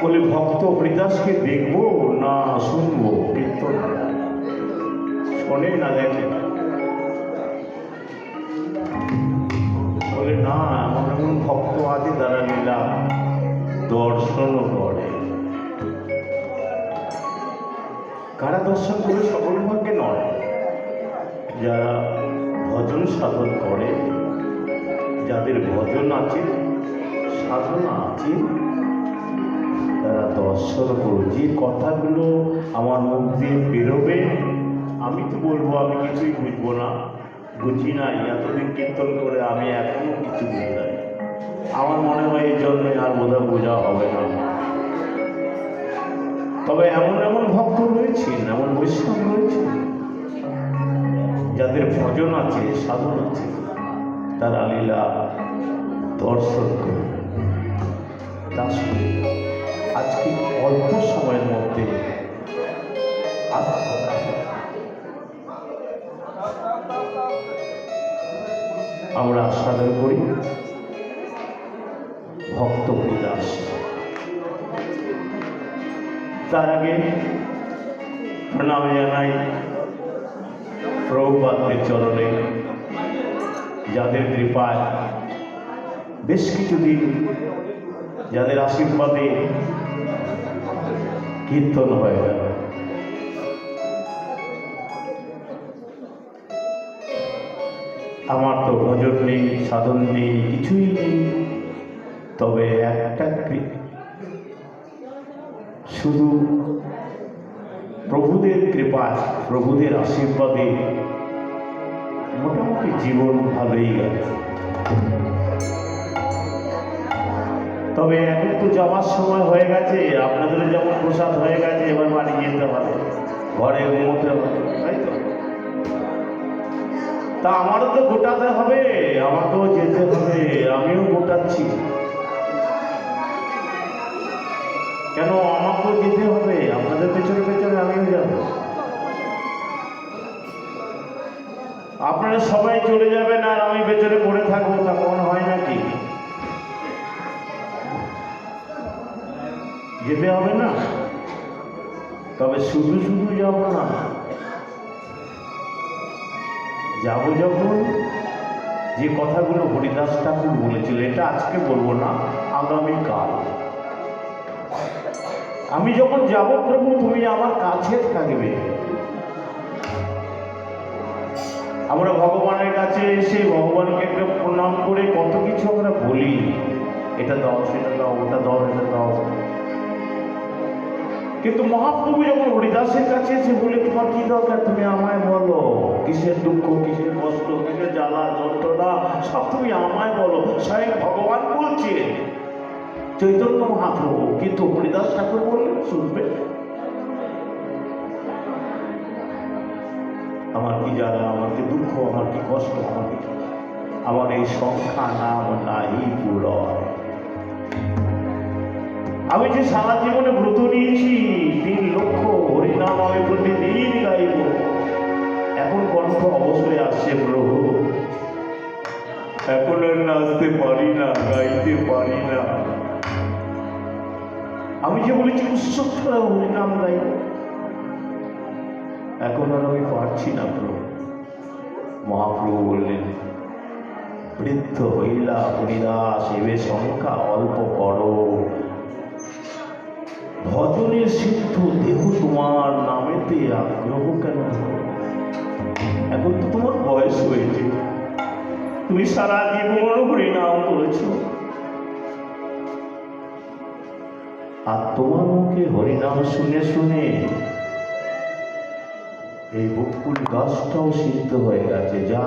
বলে ভক্ত হরিদাসকে দেখবো না শুনবো? কীর্তন শোনে না দেখে? বলে না, এমন এমন ভক্ত আছে তারা লীলা দর্শনও করে। কারা দর্শন করে? সকল ভাগ্যে নয়, যারা ভজন সাধন করে, যাদের ভজন আছে, সাধনা আছে, তারা দর্শন করবে। যে কথাগুলো আমার মুখ দিয়ে বেরোবে, আমি তো বলবো আমি কিছুই বুঝবো না, বুঝি নাই, এতদিন কীর্তন করে আমি এখনো কিছু বুঝি নাই। আমার মনে হয় এই জন্যে আর বোধহয় বোঝা হবে না। তবে এমন এমন ভক্ত রয়েছেন, এমন বৈষ্ণব রয়েছে, যাদের ভজন আছে, সাধন আছে, তারা লীলা দর্শন করে। আজকে অল্প সময়ের মধ্যে আমরা সাধন করি ভক্ত হরিদাস। তার আগে প্রণাম জানাই প্রভুপাদের চরণে, যাদের কৃপায় বেশ কিছুদিন, যাদের আশীর্বাদে কীর্তন হয়ে গেল। আমার তো ভজন নেই, সাধন নেই, কিছুই নেই, তবে একটা শুধু প্রভুদের কৃপায়, প্রভুদের আশীর্বাদে মোটামুটি জীবন ভালোই গেল। তবে এখন তো যাওয়ার সময় হয়ে গেছে, আপনাদের যেমন প্রসাদ হয়ে গেছে, এবার বাড়ি যেতে হবে, ঘরে ঘুমোতে হবে, তাই তো? তা আমারও তো গোটাতে হবে, আমাকেও যেতে হবে, আমিও গোটাচ্ছি। কেন আমাকেও যেতে হবে? আপনাদের পেছনে পেছনে আমিও যাব। আপনারা সবাই চলে যাবেন আর আমি পেছনে পড়ে থাকবো, তা মনে হয় নাকি? যেতে হবে না? তবে শুধু শুধু যাব না, যাব যখন যে কথাগুলো হরিদাস ঠাকুর বলেছিল, এটা আজকে বলবো না, আগামীকাল। আমি যখন যাব, প্রভু তুমি আমার কাছে থাকবে। আমরা ভগবানের কাছে এসে ভগবানকে একটা প্রণাম করে কত কিছু আমরা বলি, এটা দাও, সেটা দাও, ওটা দাও, এটা দাও। কিন্তু মহাপ্রভু যখন হরিদাসের কাছে এসে বলে, তোমার কি দরকার, তুমি আমায় বলো, কিসের দুঃখ, কিসের কষ্ট, কিসের জ্বালা যন্ত্রণা, সব তুমি আমায় বলো। স্বয়ং ভগবান বলছে, চৈতন্য মহাপ্রভু। কিন্তু হরিদাস ঠাকুর বললেন, শুনবে? আমার কি জ্বালা, আমার কি দুঃখ, আমার কি কষ্ট, আমার এই সংখ্যা নাম নাই পুরয়। আমি যে সারা জীবনে ব্রত নিয়েছি, 3 লক্ষ হরিনাম আমি প্রতিদিন গাইব, এখন কণ্ঠ অবসরে আসছে প্রভু, এখন আর নাচতে পারি না, গাইতে পারি না। আমি যে বলেছি উৎসব ছাড়া হরিনাম গাইব, এখন আর আমি পারছি না প্রভু। মহাপ্রভু বললেন, বৃদ্ধ হইলা হরিদাস, এবে সংখ্যা অল্প করো, ভজনের সিদ্ধ দেহ তোমার নামেতে আগ্রহ কেন? এখন তো তোমার বয়স হয়েছে, তুমি সারা জীবন হরিনাম করেছ, আর তোমার মুখে হরিনাম শুনে শুনে এই বকুল গাছটাও সিদ্ধ হয়ে গেছে। যা